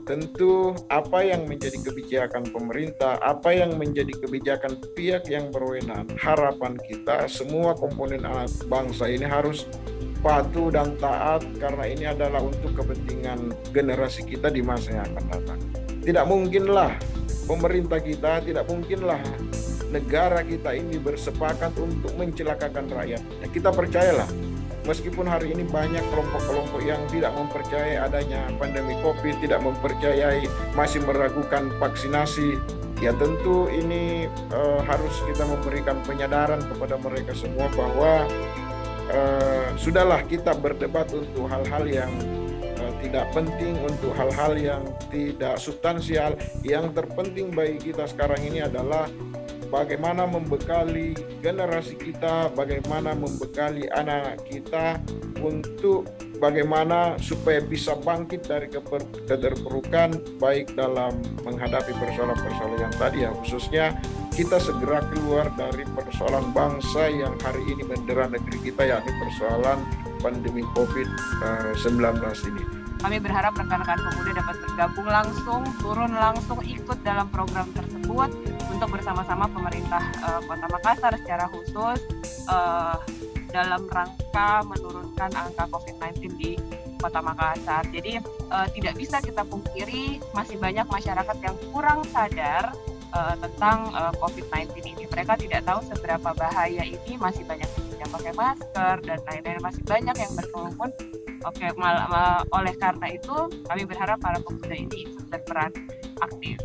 tentu apa yang menjadi kebijakan pemerintah, apa yang menjadi kebijakan pihak yang berwenang, harapan kita semua komponen anak bangsa ini harus patuh dan taat karena ini adalah untuk kepentingan generasi kita di masa yang akan datang. Tidak mungkinlah pemerintah kita, tidak mungkinlah negara kita ini bersepakat untuk mencelakakan rakyat. Kita percayalah, meskipun hari ini banyak kelompok-kelompok yang tidak mempercayai adanya pandemi COVID, tidak mempercayai, masih meragukan vaksinasi, ya tentu ini harus kita memberikan penyadaran kepada mereka semua bahwa sudahlah kita berdebat untuk hal-hal yang tidak penting, untuk hal-hal yang tidak substansial. Yang terpenting bagi kita sekarang ini adalah bagaimana membekali generasi kita, bagaimana membekali anak kita untuk bagaimana supaya bisa bangkit dari keterpurukan baik dalam menghadapi persoalan-persoalan yang tadi ya, khususnya kita segera keluar dari persoalan bangsa yang hari ini mendera negeri kita, yakni persoalan pandemi COVID-19 ini. Kami berharap rekan-rekan pemuda dapat bergabung langsung, turun langsung ikut dalam program tersebut untuk bersama-sama pemerintah Kota Makassar secara khusus dalam rangka menurunkan angka COVID-19 di Kota Makassar. Jadi tidak bisa kita pungkiri masih banyak masyarakat yang kurang sadar tentang COVID-19 ini. Mereka tidak tahu seberapa bahaya ini, masih banyak yang tidak pakai masker dan lain-lain, masih banyak yang berkerumun. Oleh karena itu kami berharap para pemuda ini ikut berperan aktif.